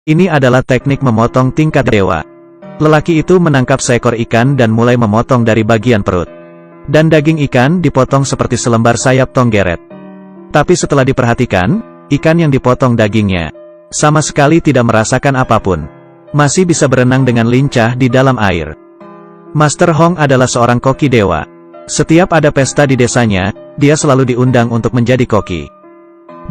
Ini adalah teknik memotong tingkat dewa. Lelaki itu menangkap seekor ikan dan mulai memotong dari bagian perut. Dan daging ikan dipotong seperti selembar sayap tonggeret. Tapi setelah diperhatikan, ikan yang dipotong dagingnya sama sekali tidak merasakan apapun. Masih bisa berenang dengan lincah di dalam air. Master Hong adalah seorang koki dewa. Setiap ada pesta di desanya, dia selalu diundang untuk menjadi koki.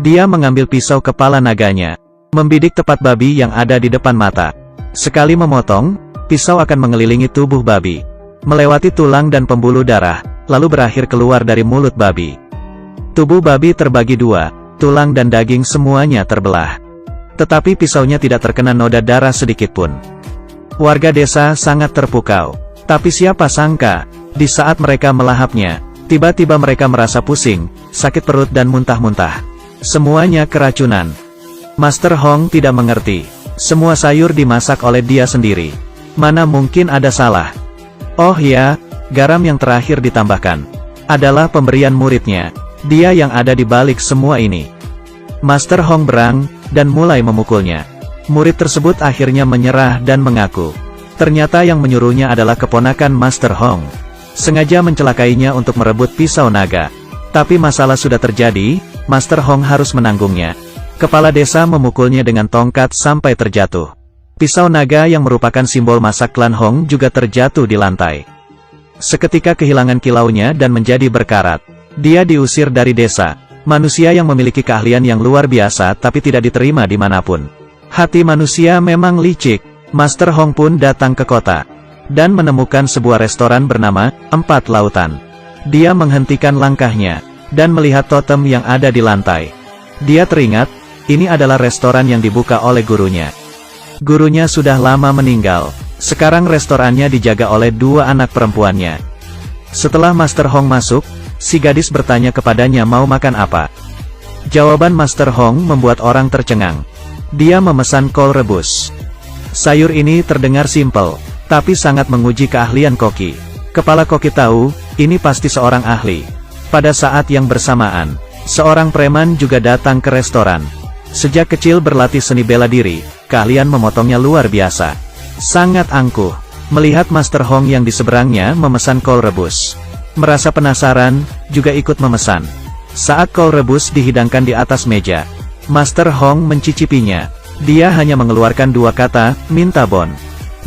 Dia mengambil pisau kepala naganya, membidik tepat babi yang ada di depan mata. Sekali memotong, pisau akan mengelilingi tubuh babi, melewati tulang dan pembuluh darah, lalu berakhir keluar dari mulut babi. Tubuh babi terbagi dua, tulang dan daging semuanya terbelah. Tetapi pisaunya tidak terkena noda darah sedikitpun. Warga desa sangat terpukau. Tapi siapa sangka, di saat mereka melahapnya, tiba-tiba mereka merasa pusing, sakit perut dan muntah-muntah. Semuanya keracunan. Master Hong tidak mengerti. Semua sayur dimasak oleh dia sendiri. Mana mungkin ada salah? Oh ya, garam yang terakhir ditambahkan adalah pemberian muridnya. Dia yang ada di balik semua ini. Master Hong berang, dan mulai memukulnya. Murid tersebut akhirnya menyerah dan mengaku. Ternyata yang menyuruhnya adalah keponakan Master Hong. Sengaja mencelakainya untuk merebut pisau naga. Tapi masalah sudah terjadi, Master Hong harus menanggungnya. Kepala desa memukulnya dengan tongkat sampai terjatuh. Pisau naga yang merupakan simbol masa klan Hong juga terjatuh di lantai. Seketika kehilangan kilaunya dan menjadi berkarat. Dia diusir dari desa. Manusia yang memiliki keahlian yang luar biasa tapi tidak diterima dimanapun. Hati manusia memang licik. Master Hong pun datang ke kota. Dan menemukan sebuah restoran bernama Empat Lautan. Dia menghentikan langkahnya dan melihat totem yang ada di lantai. Dia teringat, ini adalah restoran yang dibuka oleh gurunya. Gurunya sudah lama meninggal. Sekarang restorannya dijaga oleh dua anak perempuannya. Setelah Master Hong masuk, si gadis bertanya kepadanya mau makan apa. Jawaban Master Hong membuat orang tercengang. Dia memesan kol rebus. Sayur ini terdengar simpel, tapi sangat menguji keahlian koki. Kepala koki tahu, ini pasti seorang ahli. Pada saat yang bersamaan, seorang preman juga datang ke restoran. Sejak kecil berlatih seni bela diri, keahlian memotongnya luar biasa. Sangat angkuh, melihat Master Hong yang di seberangnya memesan kol rebus. Merasa penasaran, juga ikut memesan. Saat kol rebus dihidangkan di atas meja, Master Hong mencicipinya. Dia hanya mengeluarkan dua kata, minta bon.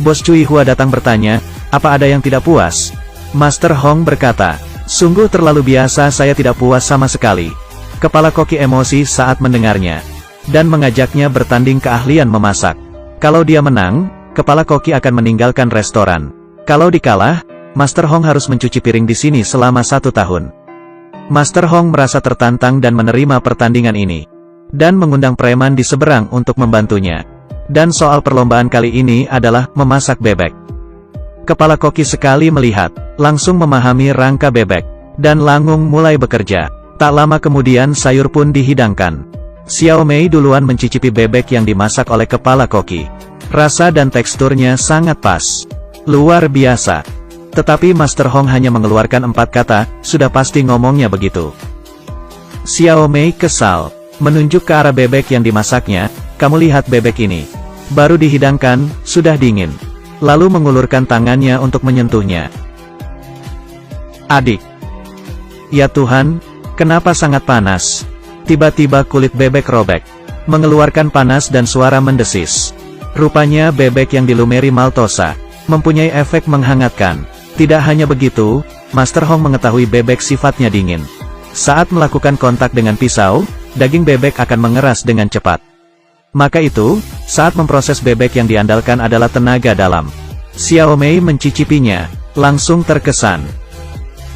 Bos Cui Hua datang bertanya, apa ada yang tidak puas? Master Hong berkata, sungguh terlalu biasa, saya tidak puas sama sekali. Kepala koki emosi saat mendengarnya, dan mengajaknya bertanding keahlian memasak. Kalau dia menang, kepala koki akan meninggalkan restoran. Kalau dikalah, Master Hong harus mencuci piring di sini selama 1 tahun. Master Hong merasa tertantang dan menerima pertandingan ini. Dan mengundang preman di seberang untuk membantunya. Dan soal perlombaan kali ini adalah memasak bebek. Kepala koki sekali melihat, langsung memahami rangka bebek. Dan langsung mulai bekerja. Tak lama kemudian sayur pun dihidangkan. Xiao Mei duluan mencicipi bebek yang dimasak oleh kepala koki. Rasa dan teksturnya sangat pas. Luar biasa. Tetapi Master Hong hanya mengeluarkan 4 kata, sudah pasti ngomongnya begitu. Xiao Mei kesal. Menunjuk ke arah bebek yang dimasaknya, kamu lihat bebek ini. Baru dihidangkan, sudah dingin. Lalu mengulurkan tangannya untuk menyentuhnya. Adik. Ya Tuhan, kenapa sangat panas? Tiba-tiba kulit bebek robek. Mengeluarkan panas dan suara mendesis. Rupanya bebek yang dilumeri maltosa, mempunyai efek menghangatkan. Tidak hanya begitu, Master Hong mengetahui bebek sifatnya dingin. Saat melakukan kontak dengan pisau, daging bebek akan mengeras dengan cepat. Maka itu, saat memproses bebek yang diandalkan adalah tenaga dalam. Xiao Mei mencicipinya, langsung terkesan.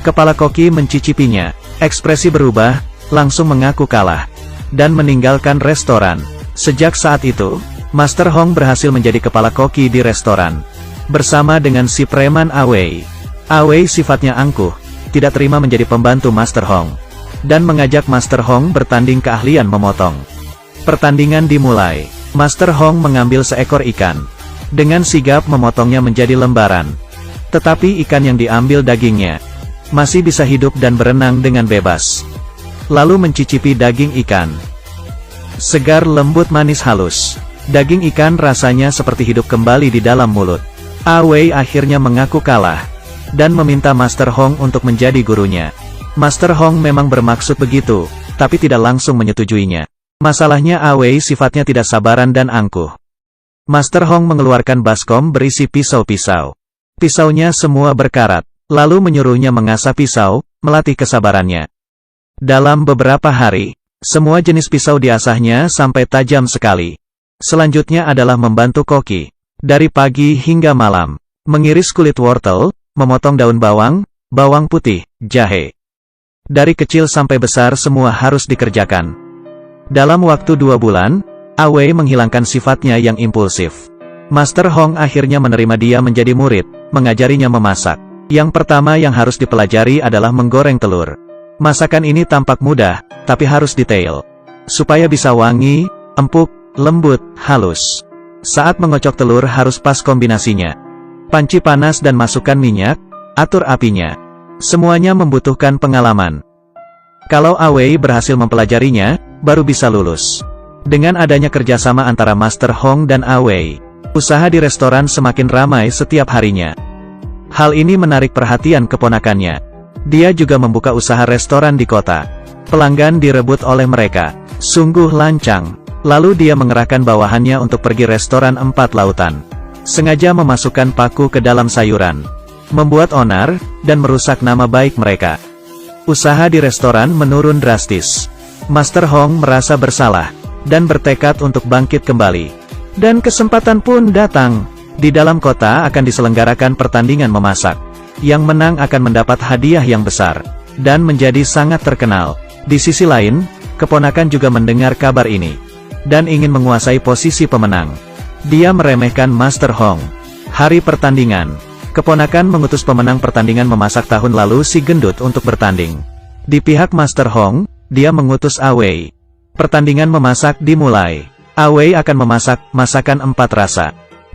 Kepala koki mencicipinya, ekspresi berubah, langsung mengaku kalah, dan meninggalkan restoran. Sejak saat itu, Master Hong berhasil menjadi kepala koki di restoran. Bersama dengan si preman Awei. Awei sifatnya angkuh, tidak terima menjadi pembantu Master Hong. Dan mengajak Master Hong bertanding keahlian memotong. Pertandingan dimulai. Master Hong mengambil seekor ikan. Dengan sigap memotongnya menjadi lembaran. Tetapi ikan yang diambil dagingnya masih bisa hidup dan berenang dengan bebas. Lalu mencicipi daging ikan. Segar lembut manis halus. Daging ikan rasanya seperti hidup kembali di dalam mulut. Awei akhirnya mengaku kalah, dan meminta Master Hong untuk menjadi gurunya. Master Hong memang bermaksud begitu, tapi tidak langsung menyetujuinya. Masalahnya Awei sifatnya tidak sabaran dan angkuh. Master Hong mengeluarkan baskom berisi pisau-pisau. Pisaunya semua berkarat, lalu menyuruhnya mengasah pisau, melatih kesabarannya. Dalam beberapa hari, semua jenis pisau diasahnya sampai tajam sekali. Selanjutnya adalah membantu koki, dari pagi hingga malam, mengiris kulit wortel, memotong daun bawang, bawang putih, jahe. Dari kecil sampai besar semua harus dikerjakan. Dalam waktu 2 bulan, Awei menghilangkan sifatnya yang impulsif. Master Hong akhirnya menerima dia menjadi murid, mengajarinya memasak. Yang pertama yang harus dipelajari adalah menggoreng telur. Masakan ini tampak mudah, tapi harus detail. Supaya bisa wangi, empuk, lembut, halus. Saat mengocok telur harus pas kombinasinya. Panci panas dan masukkan minyak, atur apinya. Semuanya membutuhkan pengalaman. Kalau Awei berhasil mempelajarinya, baru bisa lulus. Dengan adanya kerjasama antara Master Hong dan Awei, usaha di restoran semakin ramai setiap harinya. Hal ini menarik perhatian keponakannya. Dia juga membuka usaha restoran di kota. Pelanggan direbut oleh mereka. Sungguh lancang. Lalu dia mengerahkan bawahannya untuk pergi restoran 4 lautan. Sengaja memasukkan paku ke dalam sayuran. Membuat onar, dan merusak nama baik mereka. Usaha di restoran menurun drastis. Master Hong merasa bersalah, dan bertekad untuk bangkit kembali. Dan kesempatan pun datang. Di dalam kota akan diselenggarakan pertandingan memasak. Yang menang akan mendapat hadiah yang besar, dan menjadi sangat terkenal. Di sisi lain, keponakan juga mendengar kabar ini, dan ingin menguasai posisi pemenang. Dia meremehkan Master Hong. Hari pertandingan, keponakan mengutus pemenang pertandingan memasak tahun lalu si gendut untuk bertanding. Di pihak Master Hong, dia mengutus Awei. Pertandingan memasak dimulai. Awei akan memasak masakan 4 rasa.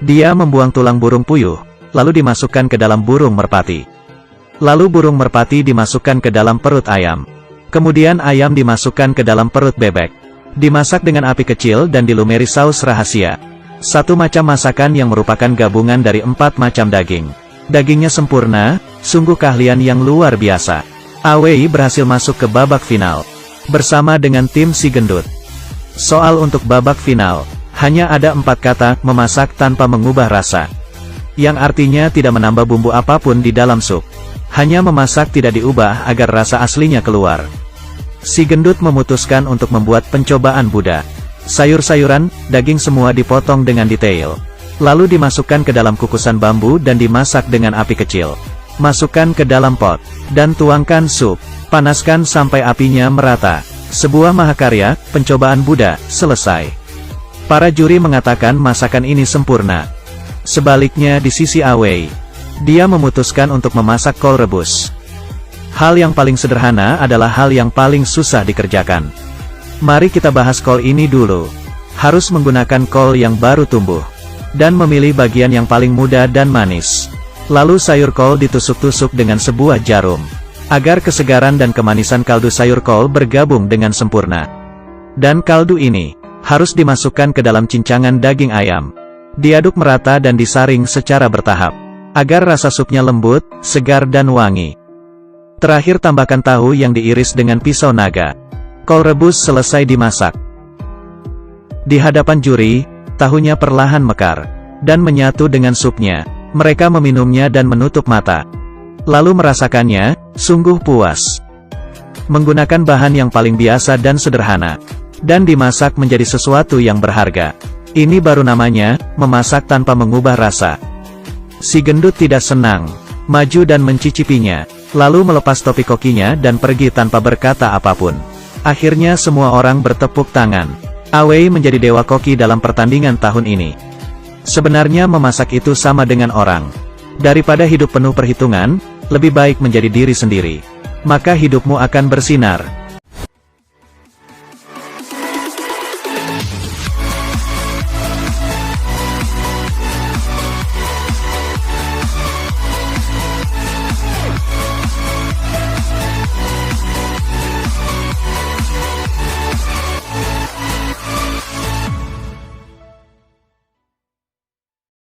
Dia membuang tulang burung puyuh, lalu dimasukkan ke dalam burung merpati. Lalu burung merpati dimasukkan ke dalam perut ayam. Kemudian ayam dimasukkan ke dalam perut bebek. Dimasak dengan api kecil dan dilumuri saus rahasia. Satu macam masakan yang merupakan gabungan dari 4 macam daging. Dagingnya sempurna, sungguh keahlian yang luar biasa. Awei berhasil masuk ke babak final, bersama dengan tim si gendut. Soal untuk babak final, hanya ada 4 kata, memasak tanpa mengubah rasa. Yang artinya tidak menambah bumbu apapun di dalam sup. Hanya memasak tidak diubah agar rasa aslinya keluar. Si gendut memutuskan untuk membuat pencobaan Buddha. Sayur-sayuran, daging semua dipotong dengan detail. Lalu dimasukkan ke dalam kukusan bambu dan dimasak dengan api kecil. Masukkan ke dalam pot, dan tuangkan sup. Panaskan sampai apinya merata. Sebuah mahakarya, pencobaan Buddha, selesai. Para juri mengatakan masakan ini sempurna. Sebaliknya di sisi Awei, dia memutuskan untuk memasak kol rebus. Hal yang paling sederhana adalah hal yang paling susah dikerjakan. Mari kita bahas kol ini dulu. Harus menggunakan kol yang baru tumbuh, dan memilih bagian yang paling muda dan manis. Lalu sayur kol ditusuk-tusuk dengan sebuah jarum, agar kesegaran dan kemanisan kaldu sayur kol bergabung dengan sempurna. Dan kaldu ini harus dimasukkan ke dalam cincangan daging ayam. Diaduk merata dan disaring secara bertahap, agar rasa supnya lembut, segar dan wangi. Terakhir tambahkan tahu yang diiris dengan pisau naga. Kol rebus selesai dimasak. Di hadapan juri, tahunya perlahan mekar, dan menyatu dengan supnya. Mereka meminumnya dan menutup mata. Lalu merasakannya, sungguh puas. Menggunakan bahan yang paling biasa dan sederhana, dan dimasak menjadi sesuatu yang berharga. Ini baru namanya, memasak tanpa mengubah rasa. Si gendut tidak senang, maju dan mencicipinya, lalu melepas topi kokinya dan pergi tanpa berkata apapun. Akhirnya semua orang bertepuk tangan. Awei menjadi dewa koki dalam pertandingan tahun ini. Sebenarnya memasak itu sama dengan orang. Daripada hidup penuh perhitungan, lebih baik menjadi diri sendiri. Maka hidupmu akan bersinar.